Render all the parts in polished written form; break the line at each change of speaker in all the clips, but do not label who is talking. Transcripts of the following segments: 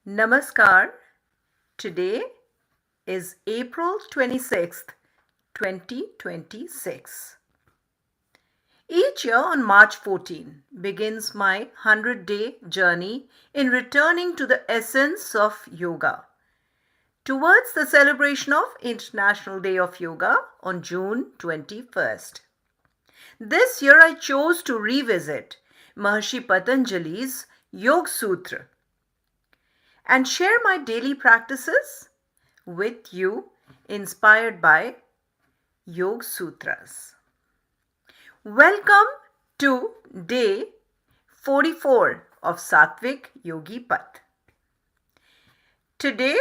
Namaskar. Today is April 26th, 2026. Each year on March 14 begins my 100-day journey in returning to the essence of yoga towards the celebration of International Day of Yoga on June 21st. This year I chose to revisit Maharishi Patanjali's Yoga Sūtra and share my daily practices with you inspired by Yoga Sutras. Welcome to day 44 of Satvik Yogi Path. Today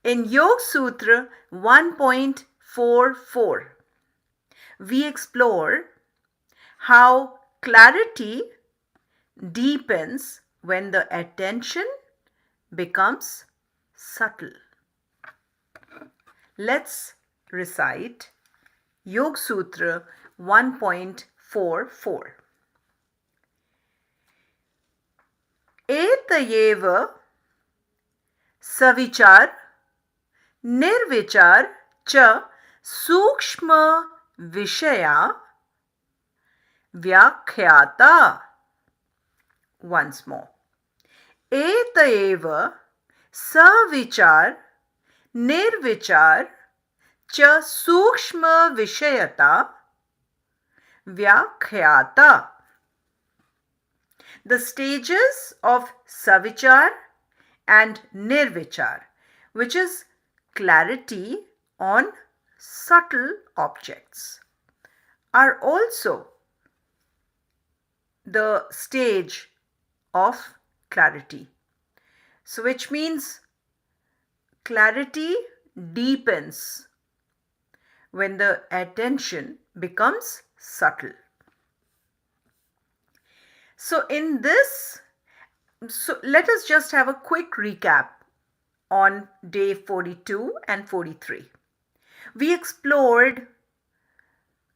in Yoga Sūtra 1.44, we explore how clarity deepens when the attention becomes subtle. Let's recite Yoga Sūtra 1.44. Etayaiva savicāra nirvicāra cha sūkṣma viṣayā vyākhyātā. Once more. etayaiva savicāra nirvicāra cha sūkṣma viṣayā vyākhyātā. The stages of savicāra and nirvicāra, which is clarity on subtle objects, are also the stage of clarity. So which means clarity deepens when the attention becomes subtle. So let us just have a quick recap on day 42 and 43. We explored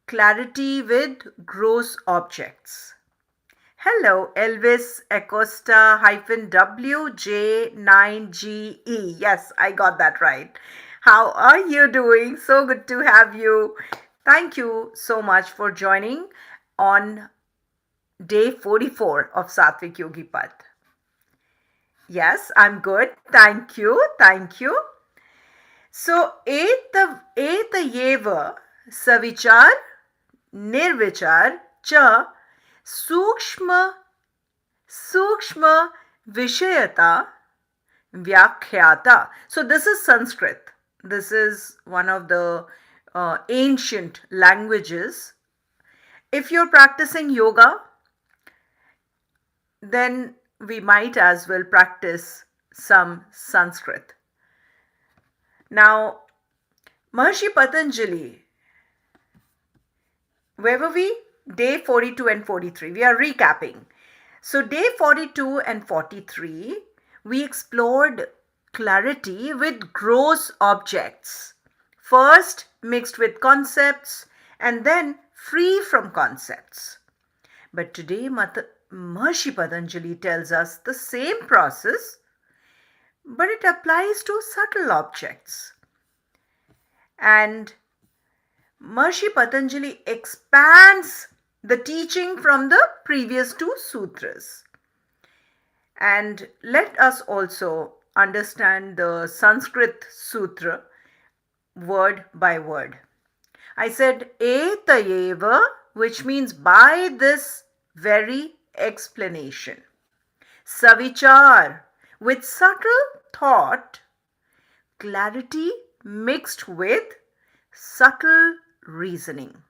clarity with gross objects. Hello, Elvis Acosta -WJ9GE. Yes, I got that right. How are you doing? So good to have you. Thank you so much for joining on day 44 of Satvik Yogi Path. Yes, I'm good. Thank you. So, etayaiva savicāra nirvicāra cha sūkṣma viṣayā vyākhyātā. So this is Sanskrit. This is one of the ancient languages. If you're practicing yoga, then we might as well practice some Sanskrit. Now, Maharishi Patanjali, where were we? Day 42 and 43. We are recapping. So day 42 and 43, we explored clarity with gross objects. First mixed with concepts and then free from concepts. But today Maharishi Patanjali tells us the same process, but it applies to subtle objects. And Maharishi Patanjali expands the teaching from the previous two sutras. And let us also understand the Sanskrit sutra word by word. I said etayaiva, which means by this very explanation. Savicāra, with subtle thought, clarity mixed with subtle reasoning.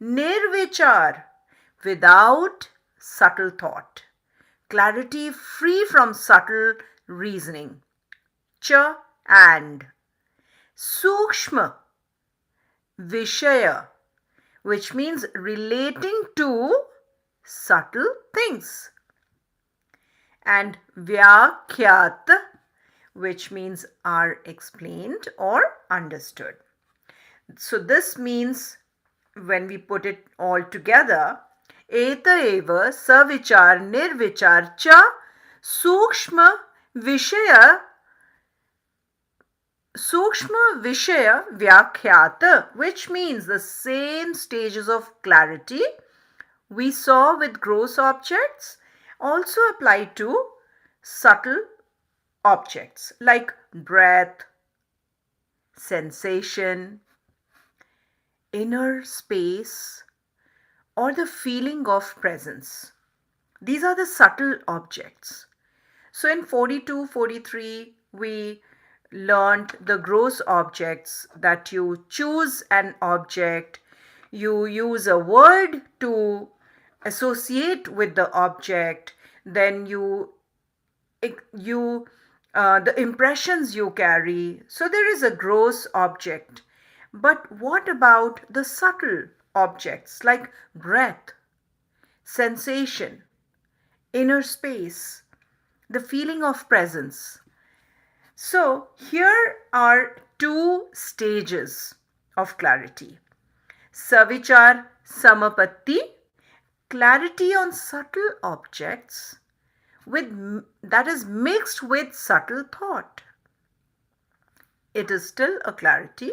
Nirvicāra, without subtle thought, clarity free from subtle reasoning. Cha, and sūkṣma viṣayā, which means relating to subtle things. And vyākhyātā, which means are explained or understood. So this means, when we put it all together, etayaiva savicāra nirvicāra cha sūkṣma viṣayā, sūkṣma viṣayā vyākhyātā, which means the same stages of clarity we saw with gross objects also apply to subtle objects like breath, sensation, inner space, or the feeling of presence. These are the subtle objects. So in 42, 43, we learned the gross objects, that you choose an object, you use a word to associate with the object, then the impressions you carry. So there is a gross object. But what about the subtle objects like breath, sensation, inner space, the feeling of presence? So here are two stages of clarity. Savicāra, samāpatti, clarity on subtle objects that is mixed with subtle thought. It is still a clarity.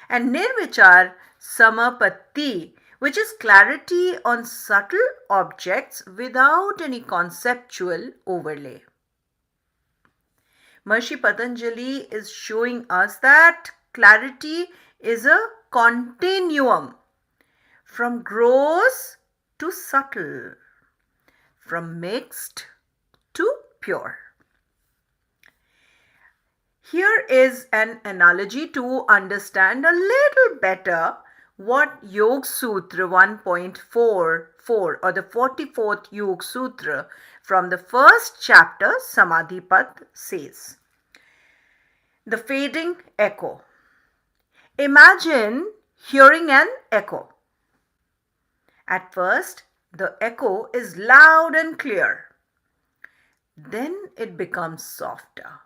And nirvicāra, samāpatti, which is clarity on subtle objects without any conceptual overlay. Maharishi Patanjali is showing us that clarity is a continuum from gross to subtle, from mixed to pure. Here is an analogy to understand a little better what Yoga Sūtra 1.44 or the 44th Yoga Sūtra from the first chapter Samadhipat says. The fading echo. Imagine hearing an echo. At first, the echo is loud and clear. Then it becomes softer.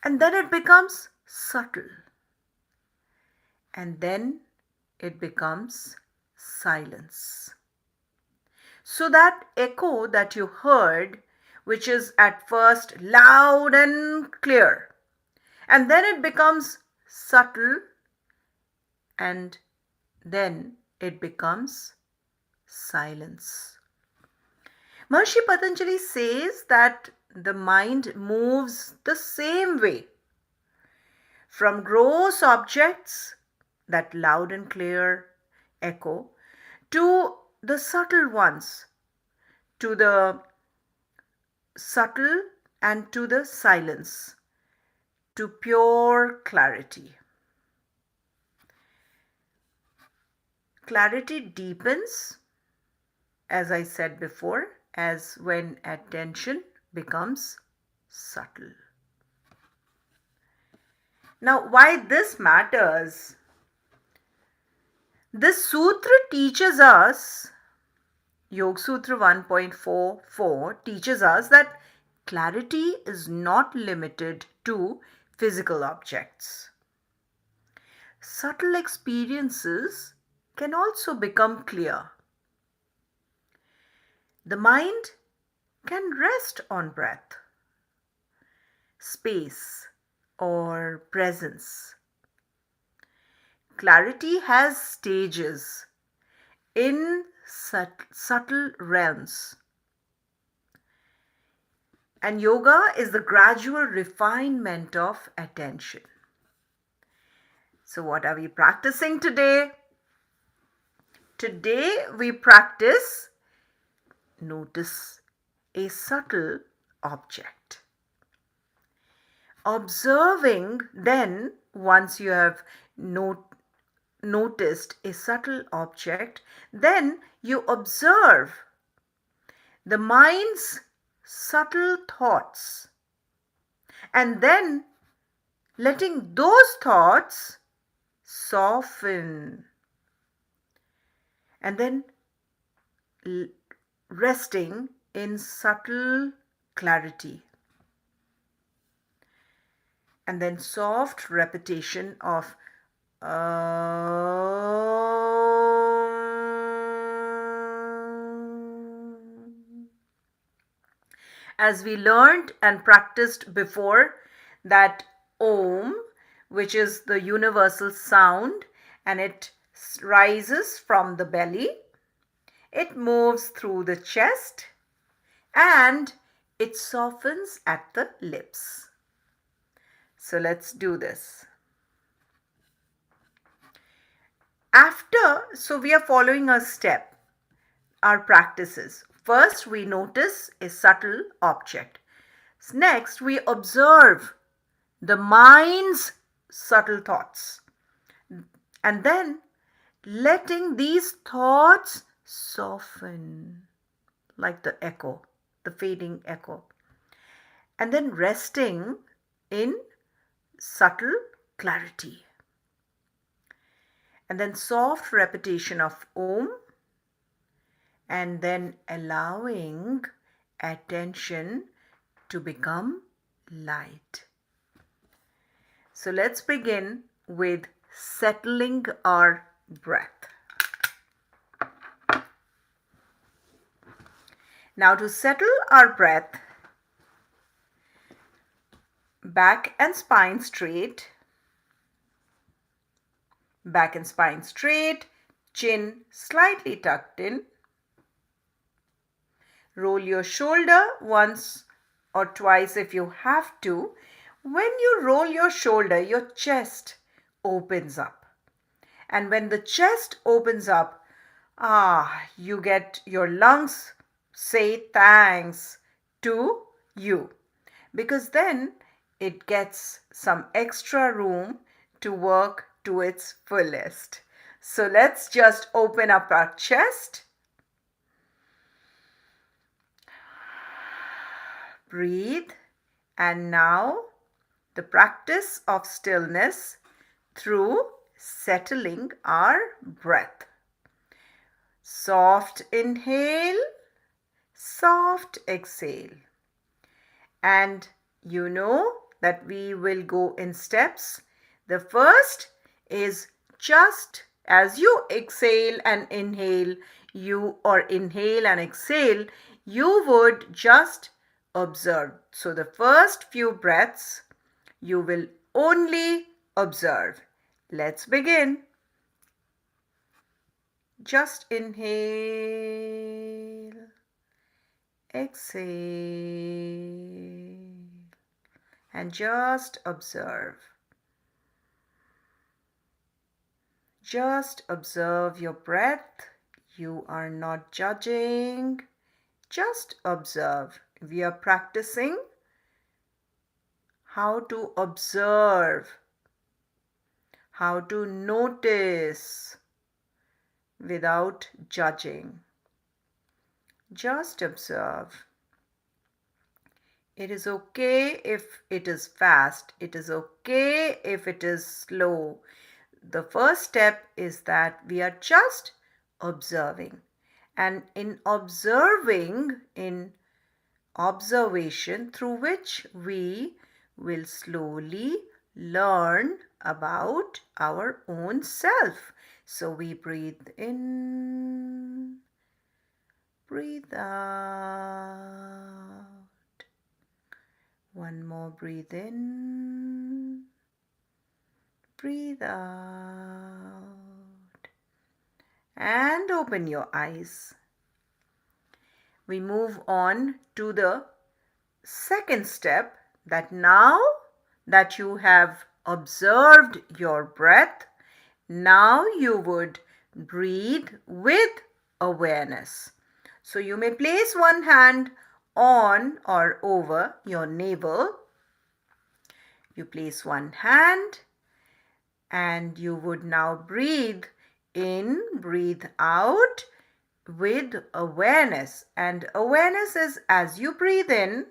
And then it becomes subtle. And then it becomes silence. So that echo that you heard, which is at first loud and clear, and then it becomes subtle, and then it becomes silence. Maharishi Patanjali says that the mind moves the same way from gross objects, that loud and clear echo, to the subtle ones, to the subtle and to the silence, to pure clarity. Clarity deepens, as I said before, as when attention becomes subtle. Now, why this matters? This sutra teaches us, Yoga Sūtra 1.44 teaches us that clarity is not limited to physical objects. Subtle experiences can also become clear. The mind can rest on breath, space, or presence. Clarity has stages in subtle realms. And yoga is the gradual refinement of attention. So what are we practicing today? Today we practice notice a subtle object. Observing then, once you have noticed a subtle object, then you observe the mind's subtle thoughts, and then letting those thoughts soften, and then resting in subtle clarity, and then soft repetition of As we learned and practiced before, that Om, which is the universal sound, and it rises from the belly, it moves through the chest, and it softens at the lips. So let's do this. So we are following a step, our practices. First, we notice a subtle object. Next, we observe the mind's subtle thoughts. And then, letting these thoughts soften like the echo, the fading echo. And then resting in subtle clarity. And then soft repetition of Om, and then allowing attention to become light. So let's begin with settling our breath. Now, to settle our breath, back and spine straight, chin slightly tucked in. Roll your shoulder once or twice if you have to. When you roll your shoulder, your chest opens up. And when the chest opens up, you get your lungs say thanks to you. Because then it gets some extra room to work to its fullest. So let's just open up our chest. Breathe. And now the practice of stillness through settling our breath. Soft inhale, soft exhale. And you know that we will go in steps. The first is just as you exhale and inhale, inhale and exhale, you would just observe. So the first few breaths, you will only observe. Let's begin. Just inhale, exhale, and just observe. Just observe your breath. You are not judging. Just observe. We are practicing how to observe, how to notice without judging. Just observe. It is okay if it is fast. It is okay if it is slow. The first step is that we are just observing. And in observing, in observation through which we will slowly learn about our own self. So we breathe in, breathe out. One more, breathe in, breathe out. And open your eyes. We move on to the second step, that now that you have observed your breath, now you would breathe with awareness. So you may place one hand on or over your navel. You place one hand and you would now breathe in, breathe out with awareness. And awareness is as you breathe in,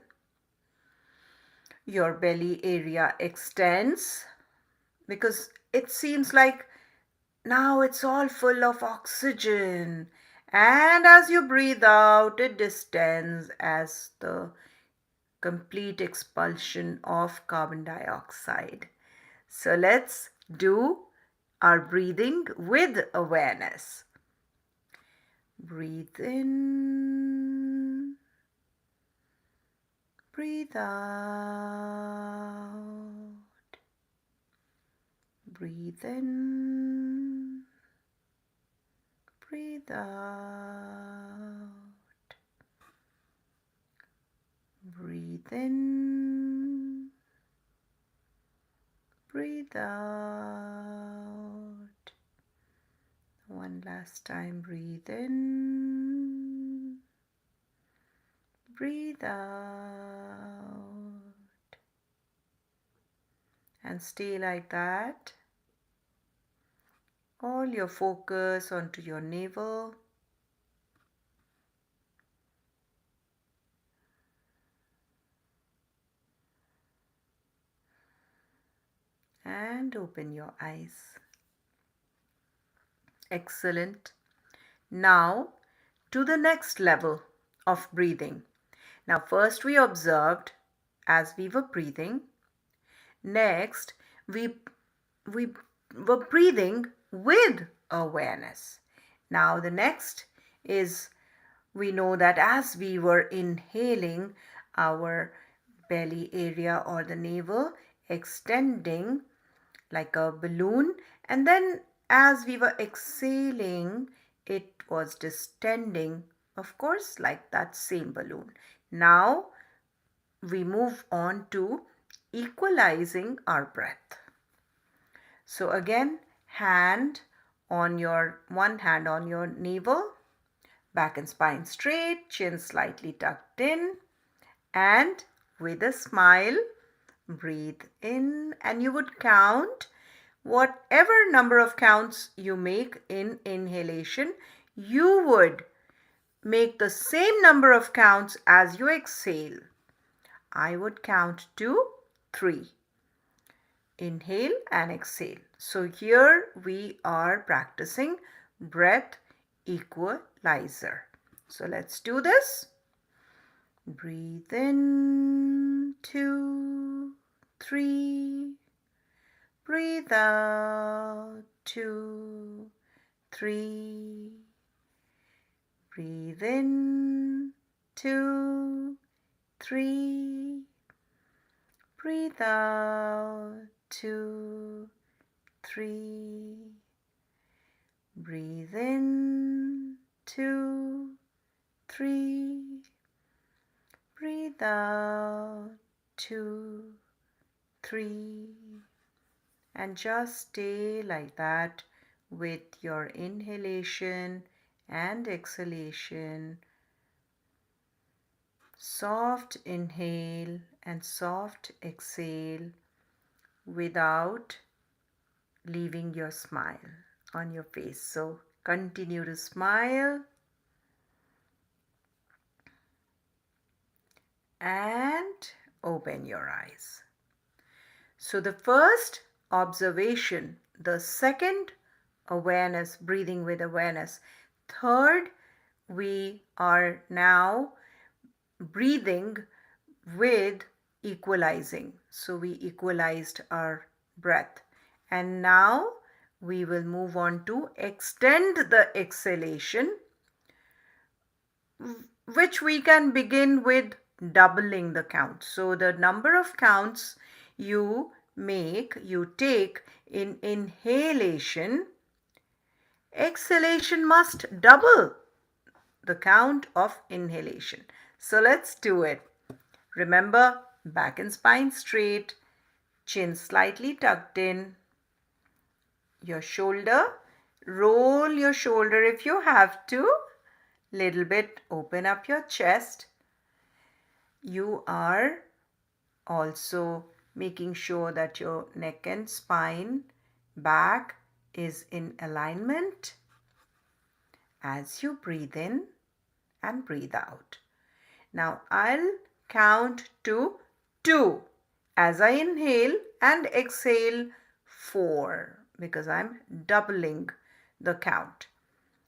your belly area extends, because it seems like now it's all full of oxygen. And as you breathe out, it distends as the complete expulsion of carbon dioxide. So let's do our breathing with awareness. Breathe in, breathe out, breathe in, breathe out, breathe in, breathe out. One last time, breathe in, breathe out, and stay like that. All your focus onto your navel. And open your eyes. Excellent. Now to the next level of breathing. Now first we observed as we were breathing. Next we were breathing with awareness. Now the next is, we know that as we were inhaling, our belly area or the navel extending like a balloon, and then as we were exhaling, it was distending, of course, like that same balloon. Now we move on to equalizing our breath. So again, one hand on your navel, back and spine straight, chin slightly tucked in, and with a smile, breathe in, and you would count whatever number of counts you make in inhalation. You would make the same number of counts as you exhale. I would count to 3. Inhale and exhale. So here we are practicing breath equalizer. So let's do this. Breathe in, 2, 3. Breathe out, 2, 3. Breathe in, 2, 3. Breathe out, 2, 3. Breathe in, 2, 3. Breathe out, 2, 3. And just stay like that with your inhalation and exhalation. Soft inhale and soft exhale without leaving your smile on your face. So continue to smile and open your eyes. So the first observation, the second awareness, breathing with awareness. Third, we are now breathing with equalizing. So we equalized our breath. And now we will move on to extend the exhalation, which we can begin with doubling the count. So the number of counts you take in inhalation, exhalation must double the count of inhalation. So let's do it. Remember, back and spine straight, chin slightly tucked in, your shoulder, roll your shoulder if you have to, little bit open up your chest. You are also making sure that your neck and spine, back is in alignment as you breathe in and breathe out. Now I'll count to 2 as I inhale and exhale 4 because I'm doubling the count.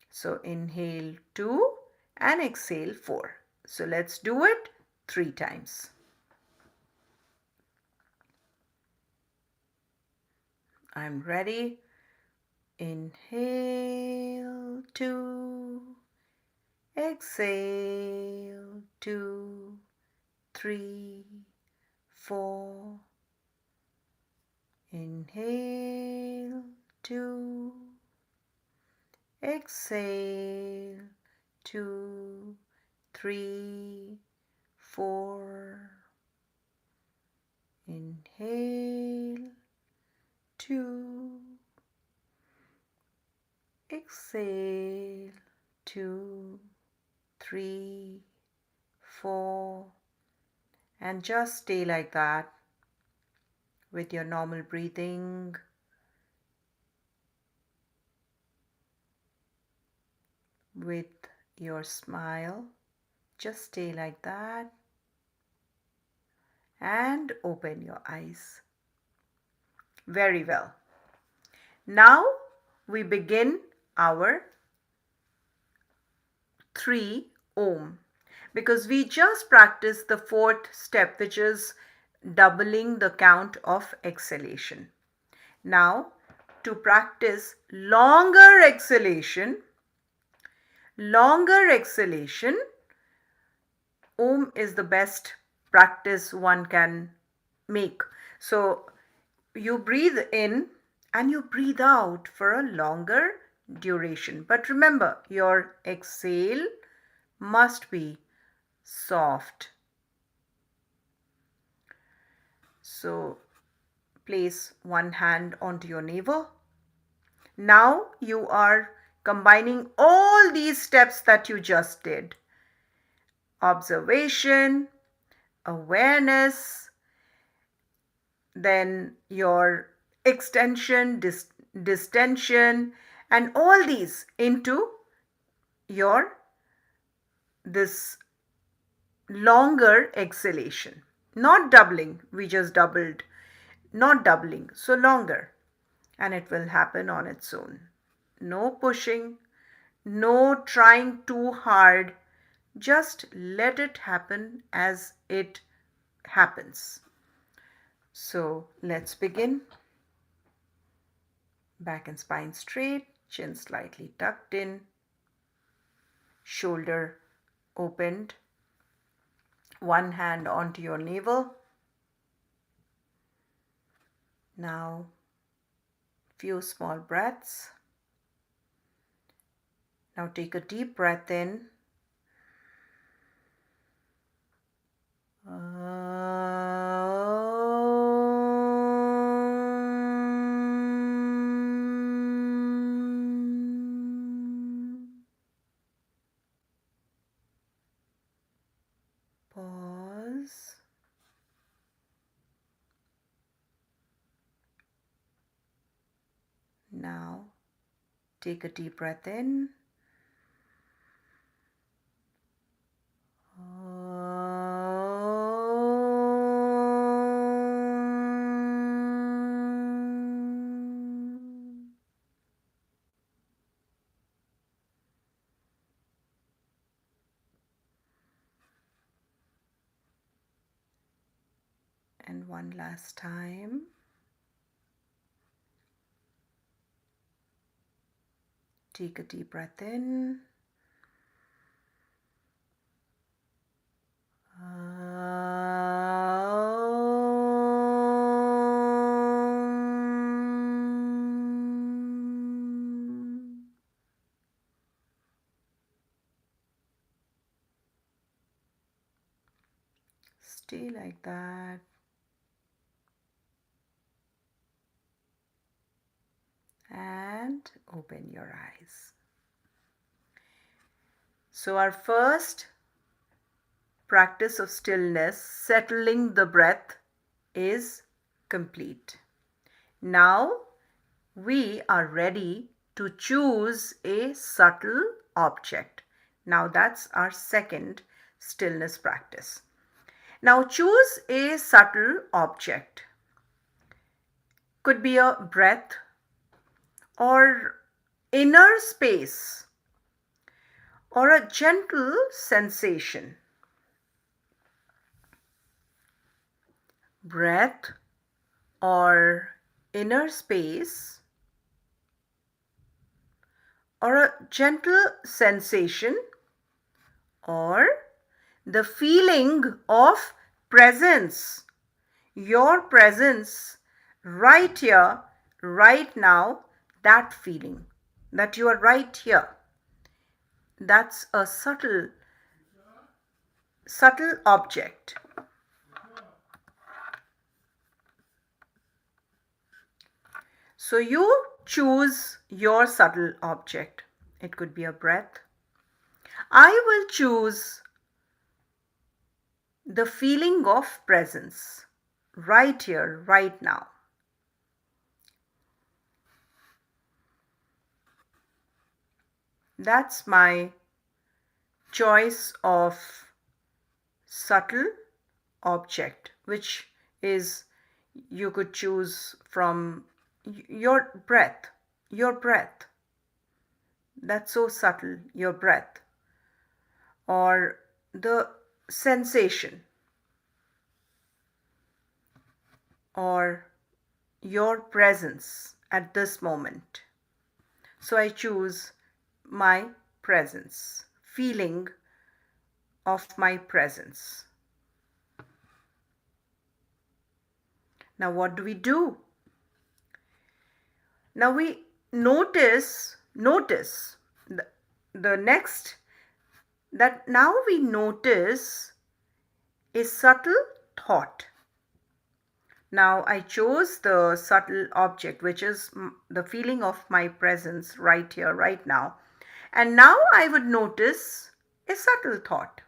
So inhale 2 and exhale 4. So let's do it 3 times. I'm ready. Inhale 2, exhale 2, 3, 4. Inhale, 2. Exhale, 2, 3, 4. Inhale, 2. Exhale, 2, 3, 4. And just stay like that with your normal breathing. With your smile. Just stay like that. And open your eyes. Very well. Now we begin our 3 Om, because we just practiced the 4th step, which is doubling the count of exhalation. Now, to practice longer exhalation, Om is the best practice one can make. So you breathe in and you breathe out for a longer duration. But remember, your exhale must be soft. So place one hand onto your navel. Now you are combining all these steps that you just did. Observation, awareness, then your extension, distension, and all these into your this longer exhalation. Not doubling, we just doubled. Not doubling, so longer. And it will happen on its own. No pushing, no trying too hard. Just let it happen as it happens. So let's begin. Back and spine straight, chin slightly tucked in, shoulder opened, one hand onto your navel. Now, few small breaths. Now take a deep breath in. Pause. Now take a deep breath in. And one last time. Take a deep breath in. Stay like that. And open your eyes. So our first practice of stillness, settling the breath, is complete. Now we are ready to choose a subtle object. Now that's our second stillness practice. Now choose a subtle object. Could be a breath or inner space or a gentle sensation. Breath or inner space or a gentle sensation or the feeling of presence, your presence right here, right now, that feeling that you are right here. That's a subtle object. So you choose your subtle object. It could be a breath. I will choose the feeling of presence right here, right now. That's my choice of subtle object, which is you could choose from your breath. Your breath. That's so subtle, your breath. Or the sensation. Or your presence at this moment. So I choose my presence, feeling of my presence. Now what do we do? Now we notice the next that now we notice a subtle thought. Now I chose the subtle object, which is the feeling of my presence right here, right now. And now I would notice a subtle thought.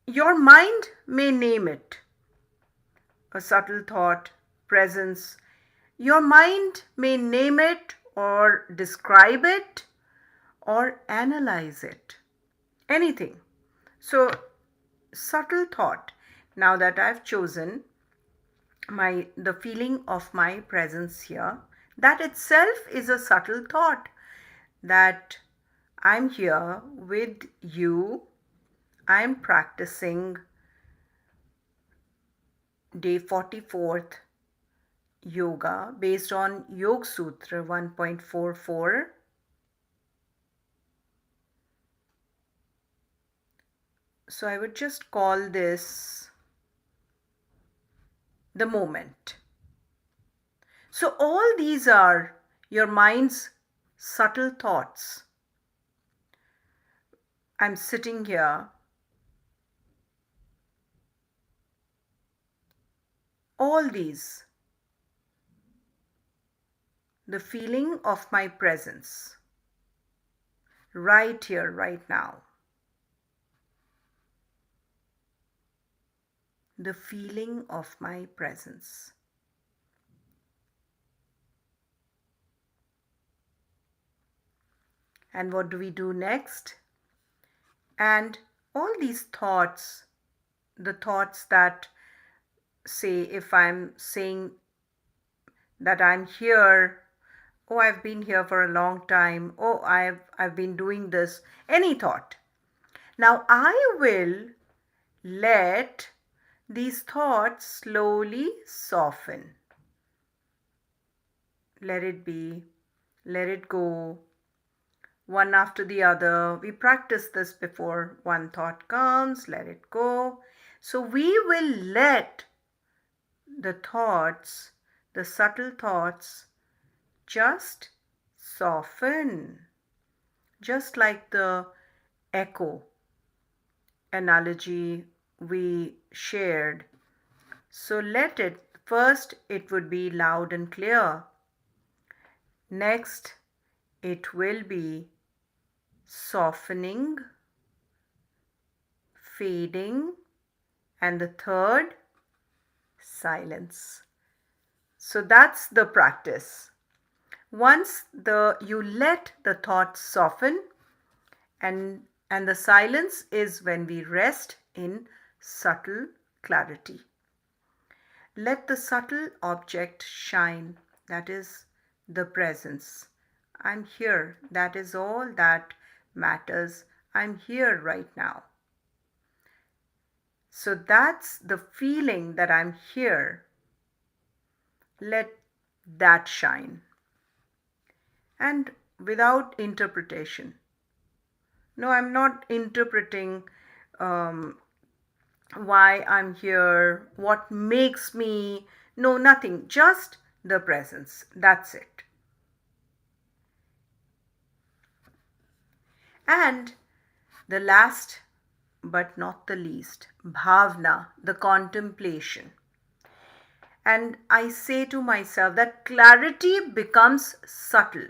Your mind may name it a subtle thought, presence. Your mind may name it or describe it or analyze it. Anything. So, subtle thought. Now that I've chosen the feeling of my presence here, that itself is a subtle thought that I'm here with you. I'm practicing day 44th yoga based on Yoga Sūtra 1.44. So I would just call this the moment. So all these are your mind's subtle thoughts. I'm sitting here. All these. The feeling of my presence. Right here, right now. The feeling of my presence. And what do we do next? And all these thoughts, the thoughts that say, if I'm saying that I'm here, oh, I've been here for a long time, oh, I've been doing this, any thought. Now I will let these thoughts slowly soften. Let it be, let it go, one after the other. We practiced this before. One thought comes, let it go. So we will let the thoughts, the subtle thoughts, just soften. Just like the echo analogy we shared. So let it, first it would be loud and clear. Next, it will be softening, fading, and the third, silence. So that's the practice. Once you let the thoughts soften, and the silence is when we rest in subtle clarity. Let the subtle object shine, that is the presence. I'm here, that is all that matters. I'm here right now. So that's the feeling that I'm here. Let that shine. And without interpretation. No, I'm not interpreting why I'm here, what makes me. No, nothing. Just the presence. That's it. And the last but not the least, bhavna, the contemplation. And I say to myself that clarity becomes subtle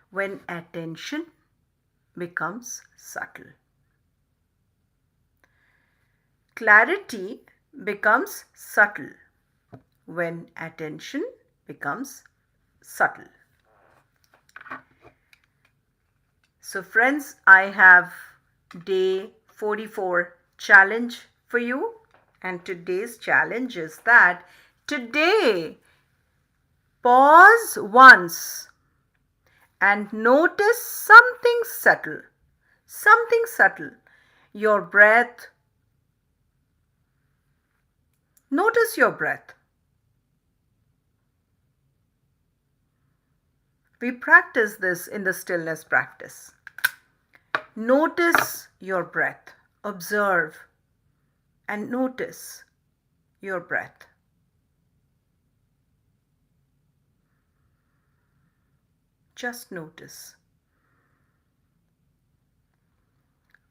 when attention becomes subtle. Clarity becomes subtle when attention becomes subtle. So friends, I have day 44 challenge for you, and today's challenge is that today pause once and notice something subtle. Something subtle. Your breath. Notice your breath. We practice this in the stillness practice. Notice your breath. Observe and notice your breath. Just notice.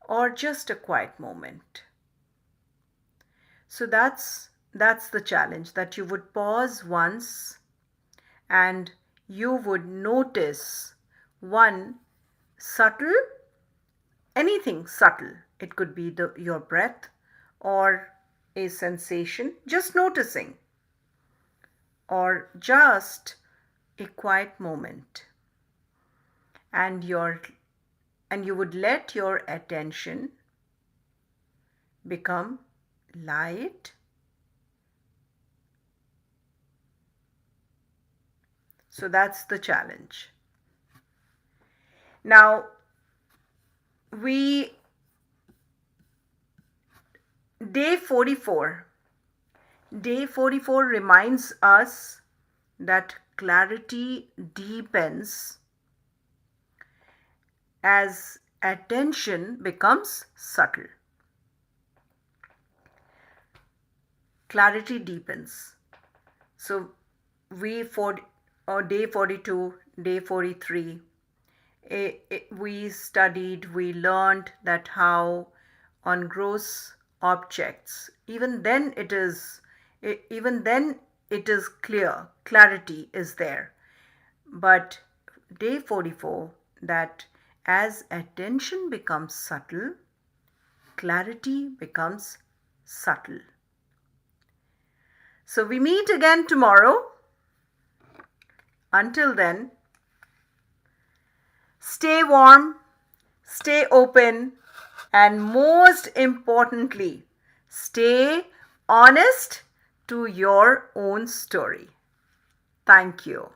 Or just a quiet moment. So that's the challenge, that you would pause once and you would notice one subtle, anything subtle. It could be your breath or a sensation, just noticing, or just a quiet moment. And you would let your attention become light. So that's the challenge. Now, day 44 reminds us that clarity deepens as attention becomes subtle. Clarity deepens. So day 42, day 43, we studied, we learned that how on gross objects, even then it is clear, clarity is there. But day 44, that as attention becomes subtle, clarity becomes subtle. So we meet again tomorrow. Until then, stay warm, stay open, and most importantly, stay honest to your own story. Thank you.